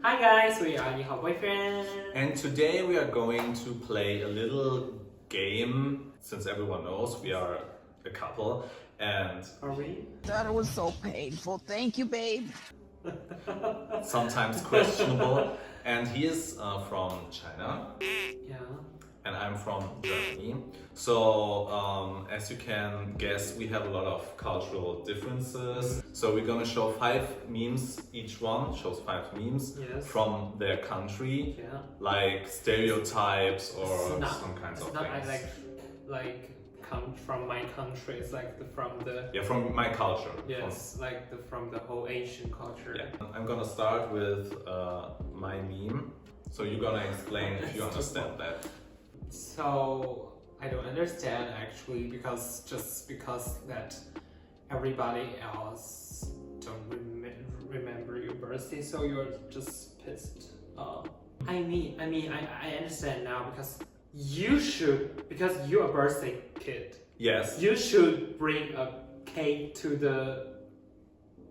Hi guys, we are your boyfriend. And today we are going to play a little game. Since everyone knows we are a couple, and Are we? That was so painful. Thank you, babe. sometimes questionable. And he is from China, Yeah. and I'm from Germany. So as you can guess, we have a lot of cultural differences. So we're gonna show 5 memes. Each one shows 5 memes Yes. from their country, Yeah. like stereotypes or It's not, some kinds it's of not things. like come from my country. It's like from the Yeah, from my culture. yes, like from the whole Asian culture. Yeah. I'm gonna start with my meme. So you're gonna explain if you understand that. So I don't understand actually because that everybody else don't remember your birthday, so you're just pissed. I understand now because you're a birthday kid. Yes. You should bring a cake to the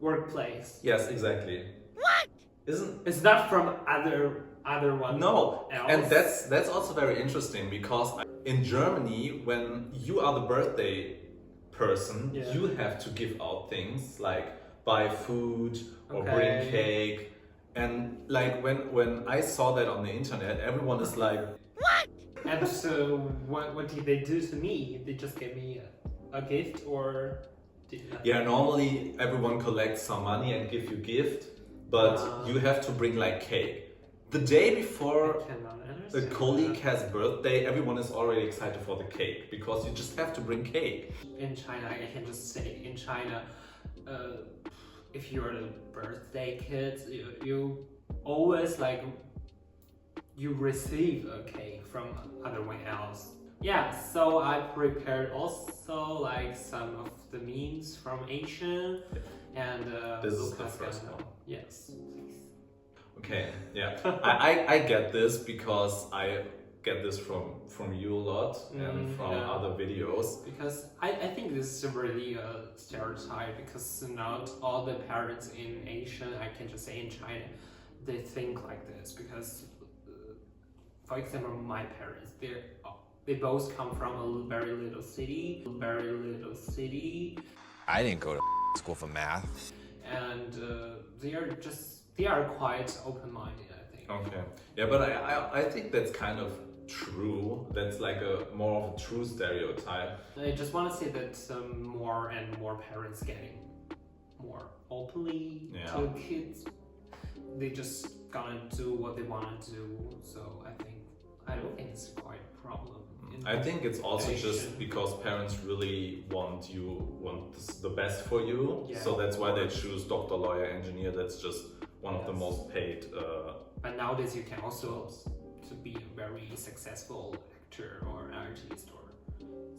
workplace. Yes, exactly. What? It's not from other one. No, else. and that's also very interesting because in Germany, when you are the birthday person, Yeah. you have to give out things like buy food or Okay. bring cake. And like when I saw that on the internet, everyone is like, What? And so what did they do to me? They just gave me a gift or did nothing? yeah, normally everyone collects some money and give you gift, but you have to bring like cake. The day before I cannot a understand colleague that. has birthday, everyone is already excited for the cake because you just have to bring cake. In China, I can just say in China, if you're the birthday kid, you always like you receive a cake from otherone else. Yeah, so I prepared also like some of the memes from Asian and This is the Lucas first Gano. one. Yes, please. Okay, yeah. I get this because I get this from you a lot and from yeah. other videos. Because I think this is really a stereotype because not all the parents in Asia, I can just say in China, they think like this because, for example, my parents, they both come from a very little city, I didn't go to school for math. and they are quite open-minded, I think. Okay. Yeah, but I think that's kind of true. That's like a more of a true stereotype. I just want to say that more and more parents getting more openly Yeah. to kids. They just gonna do what they want to do. So I don't think it's quite a problem. I think it's also Asian. just because parents really want the best for you. Yeah, So that's of why they course. choose doctor, lawyer, engineer. That's just one of the Yes. most paid. But nowadays you can also to be a very successful actor or artist or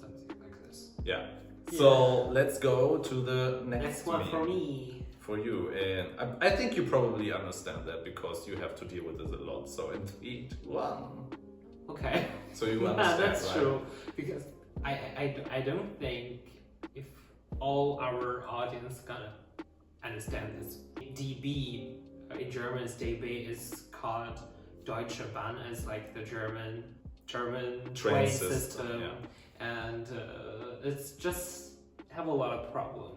something like this. Yeah. So let's go to the Next one meme. for me. For you, and I think you probably understand that because you have to deal with this a lot. So in 3, 2, 1. Okay. So you Yeah, understand, that's right? true. Because I don't think if all our audience gonna understand this. DB in German, DB is called Deutsche Bahn, as like the German train system, yeah. and it's just have a lot of problems.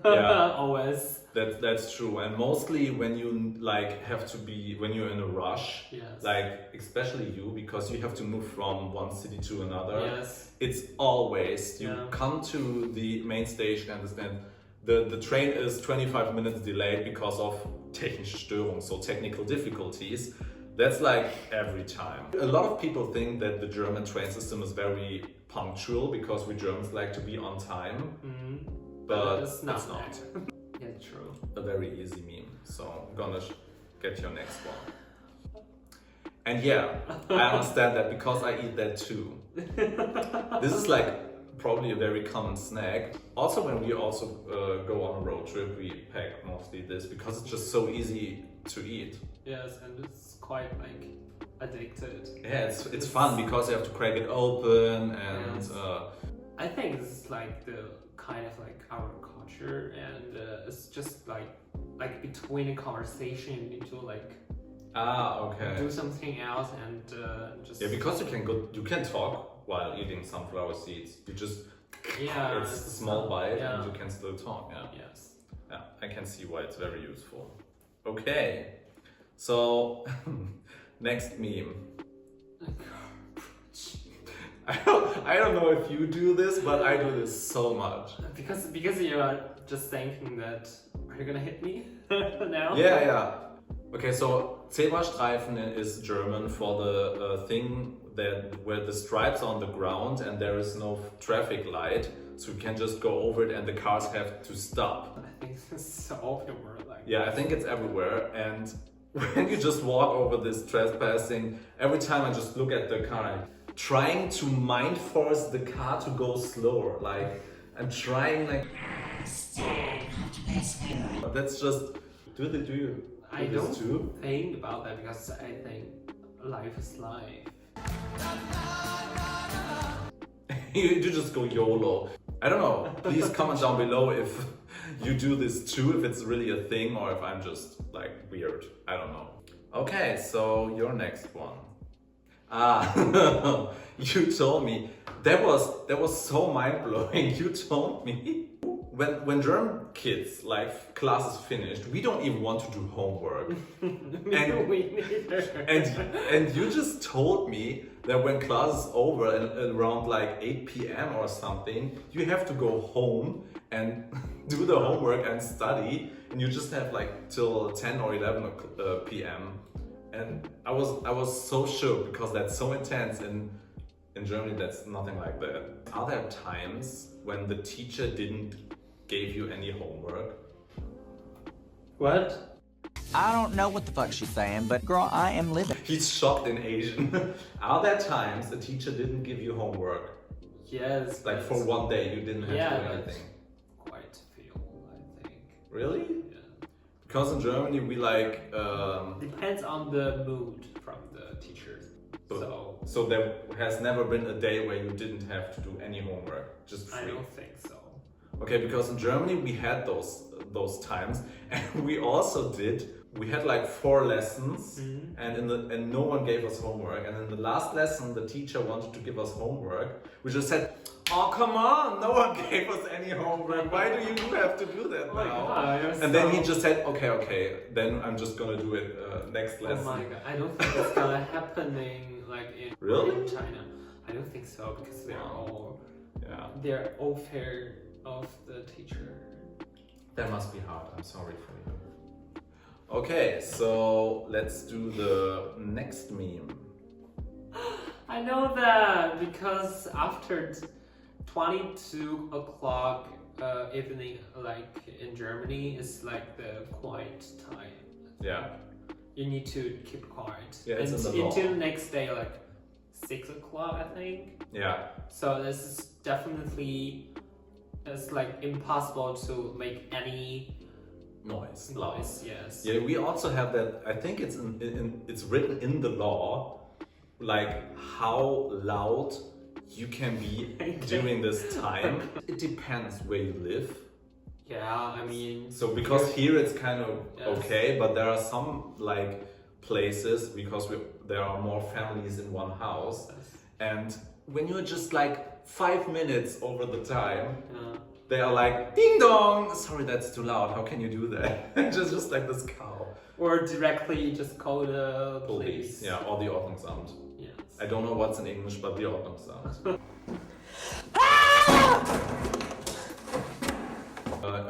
Yeah. Always. That's true, and mostly when you like have to be when you're in a rush, Yes. like especially you because you have to move from one city to another. Yes. It's always you Yeah. come to the main station and the train is 25 minutes delayed because of technische Störung, so technical difficulties. That's like every time. A lot of people think that the German train system is very punctual because we Germans like to be on time, but it's not. not. Yeah, true. A very easy meme. So I'm gonna get your next one. And yeah, I understand that because I eat that too. This is like probably a very common snack. Also, when we also go on a road trip, we pack mostly this because it's just so easy to eat. Yes, and it's quite like addicted. Yeah, it's fun because you have to crack it open and Yes. I think this is like the kind of like our culture, and it's just like between a conversation you need to like Okay. do something else and just Yeah, because you can talk while eating sunflower seeds. You just it's a small bite and you can still talk. Yeah. Yes. Yeah, I can see why it's very useful. Okay, so next meme. I don't know if you do this, but I do this so much. Because you are just thinking that, are you gonna hit me now? Yeah. Okay, so Zebrastreifen is German for the thing where the stripes are on the ground and there is no traffic light, so you can just go over it and the cars have to stop. I think it's all over the world. Yeah, I think it's everywhere. And when you just walk over this trespassing, every time I just look at the car, I'm trying to mind force the car to go slower. Like, I'm trying like. That's just. Do you? I don't think about that because I think life is life. You just go YOLO. I don't know. Please comment down below if you do this too, if it's really a thing or if I'm just like weird. I don't know. Okay, so your next one. You told me that was so mind-blowing. You told me when German kids like class is finished, we don't even want to do homework. and you just told me that when class is over and around like 8 p.m. or something, you have to go home and do the homework and study, and you just have like till 10 or 11 p.m. And I was so shook because that's so intense. In Germany, that's nothing like that. Are there times when the teacher didn't give you any homework? What? I don't know what the fuck she's saying, but girl, I am living. He's shocked in Asian. Are there times the teacher didn't give you homework? Yes. Like for one day you didn't have to do anything? Quite a few, I think. Really? Yeah. Because in Germany we like... Depends on the mood from the teachers. So there has never been a day where you didn't have to do any homework, just free? I don't think so. Okay, because in Germany we had those times, and we had like 4 lessons, and no one gave us homework. And in the last lesson, the teacher wanted to give us homework. We just said, "Oh, come on! No one gave us any homework. Why do you have to do that now?" And then he just said, "Okay, then I'm just gonna do it next lesson." Oh my god! I don't think it's gonna happening like in China. I don't think so because they're all fair of the teacher. That must be hard. I'm sorry for you. Okay, so let's do the next meme. I know that because after 22 o'clock evening, like in Germany, it's like the quiet time. Yeah. You need to keep quiet. Yeah, it's in the law. Until next day, like 6 o'clock, I think. Yeah. So this is definitely, it's like impossible to make any noise. Yes. Yeah, we also have that. I think it's it's written in the law, like how loud you can be during this time. It depends where you live. Yeah, I mean. So because here it's kind of okay, but there are some like places because there are more families in one house, and when you're just like 5 minutes over the time. They are like, ding dong! Sorry, that's too loud. How can you do that? just like this cow. Or directly just call the police. Yeah, or the Ordnungsamt. Yes. I don't know what's in English, but the Ordnungsamt.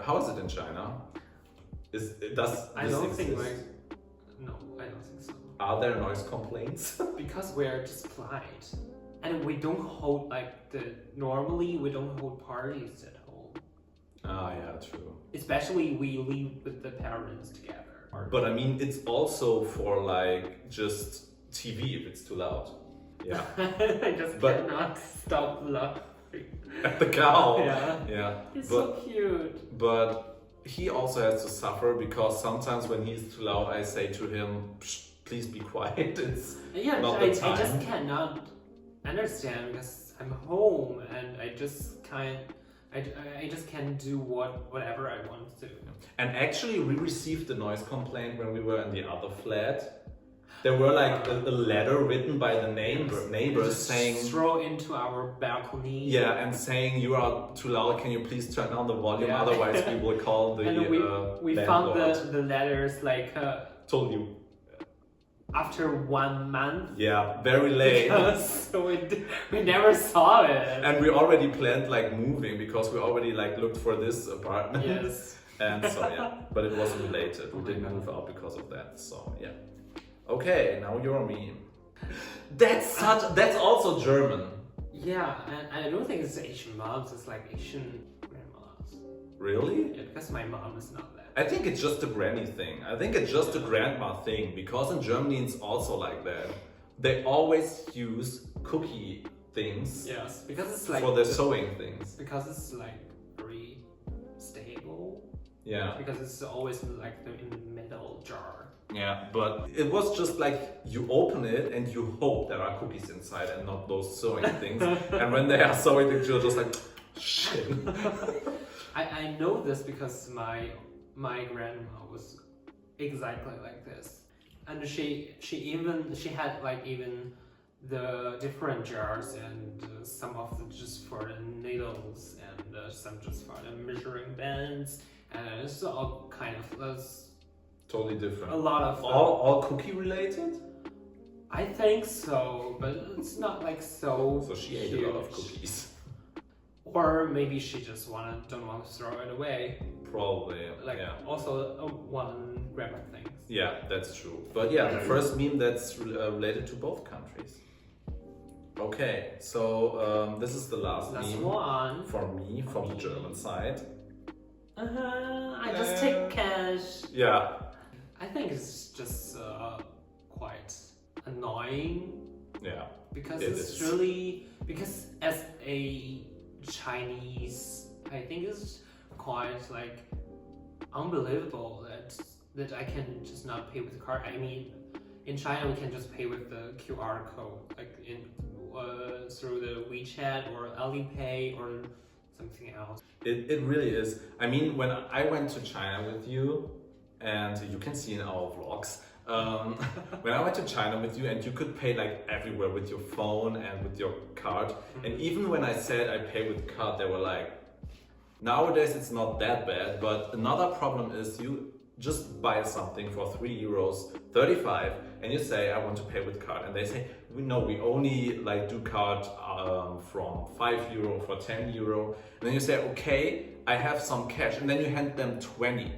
How is it in China? I don't think so. Are there noise complaints? Because we're just polite. And we don't hold normally we don't hold parties at home. Ah, yeah, true. Especially we live with the parents together. But I mean, it's also for like just TV if it's too loud. Yeah. I just cannot stop laughing. At the cow. Yeah. It's so cute. But he also has to suffer because sometimes when he's too loud, I say to him, please be quiet. It's not the time. I just cannot understand because I'm home and I just can't do whatever I want to. And actually we received the noise complaint when we were in the other flat, There were like a letter written by the neighbors saying, throw into our balcony. yeah, and saying you are too loud. Can you please turn down the volume? Yeah. Otherwise, we will call the And we found landlord. the letters like Told you. after 1 month. Yeah, very late. So we never saw it. And we already planned like moving because we already like looked for this apartment. Yes. And so yeah, but it wasn't related. We didn't move out because of that. So yeah. Okay, now you're a meme. That's also German. Yeah, and I don't think it's Asian moms, it's like Asian grandmas. Really? Yeah, because my mom is not that. I think it's just a granny thing. I think it's just a grandma thing because in Germany it's also like that. They always use cookie things Yes, because it's like for their sewing things. because it's like very stable. Yeah. Because it's always like in the middle jar. Yeah, but it was just like you open it and you hope there are cookies inside and not those sewing things. And when they are sewing things, you're just like, shit. I know this because my grandma was exactly like this, and she had like even the different jars and some of them just for the needles and some just for the measuring bands, and it's all kind of Totally different. a lot of All cookie related? I think so, but it's not like so. So she ate a lot of cookies. Or maybe she just don't want to throw it away. Probably, Like yeah. also one grandma thing. Yeah, that's true. But yeah, the first meme that's related to both countries. Okay, so this is the last Last meme one. for me from the German side. I just take cash. Yeah, I think it's just quite annoying yeah. because It it's is. really because as a Chinese, I think it's quite like unbelievable that I can just not pay with card. I mean, in China we can just pay with the QR code, like in through the WeChat or Alipay or something else. It really is. I mean, when I went to China with you, and you can see in our vlogs, when I went to China with you and you could pay like everywhere with your phone and with your card, and even when I said I pay with card, they were like, nowadays it's not that bad, but another problem is you just buy something for €3.35 and you say I want to pay with card, and they say we only like do card from €5 for €10, and then you say okay, I have some cash, and then you hand them 20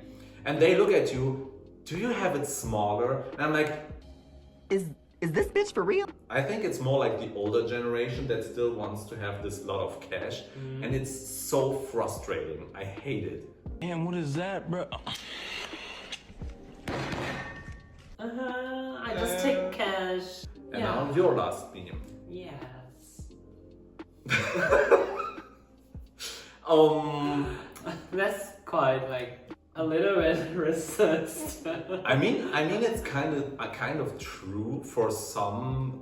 and they look at you, do you have it smaller? And I'm like, Is this bitch for real? I think it's more like the older generation that still wants to have this lot of cash, and it's so frustrating. I hate it. Damn, what is that, bro? I just take cash. And now your last theme. Yes. That's quite like a little bit racist. I mean it's kind of true for some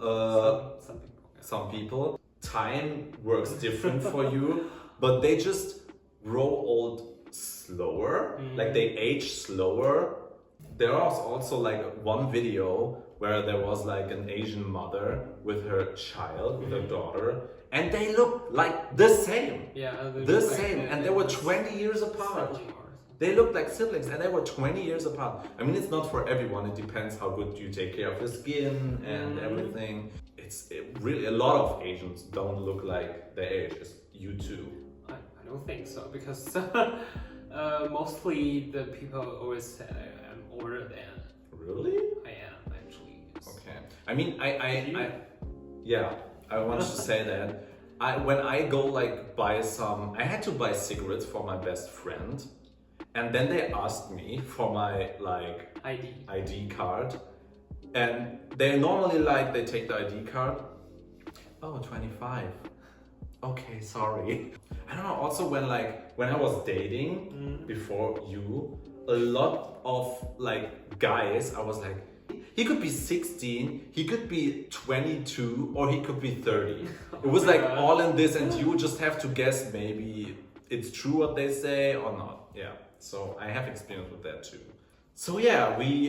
Some people. some people. Time works different for you, but they just grow old slower, like they age slower. There was also like one video where there was like an Asian mother with her child, with her daughter, and they look like the same. Yeah, The same, and they were 20 years apart. They looked like siblings and they were 20 years apart. I mean, it's not for everyone. It depends how good you take care of your skin and everything. Really, a lot of Asians don't look like their age. It's you too. I don't think so because mostly the people always say I'm older than Really? I am actually. Yes. Okay. I mean, I wanted to say that when I go like buy some, I had to buy cigarettes for my best friend. And then they asked me for my like ID card, and they normally they take the ID card. Oh, 25. Okay, sorry. I don't know. Also, when I was dating before you, a lot of like guys, I was like, he could be 16, he could be 22, or he could be 30. It was like all in this, and you just have to guess maybe it's true what they say or not. Yeah. So I have experience with that too. So yeah, we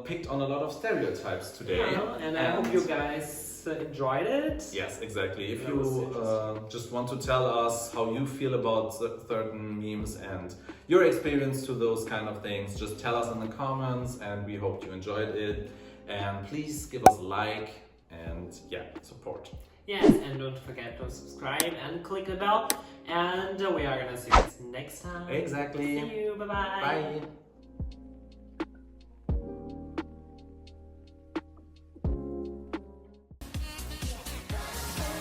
picked on a lot of stereotypes today. Yeah, and I hope you guys enjoyed it. Yes, exactly. If That was you just want to tell us how you feel about certain memes and your experience to those kind of things, just tell us in the comments, and we hope you enjoyed it. And please give us a like and yeah, support. Yes, and don't forget to subscribe and click the bell. And we are gonna see you guys next time. Exactly. See you. Bye-bye. Bye.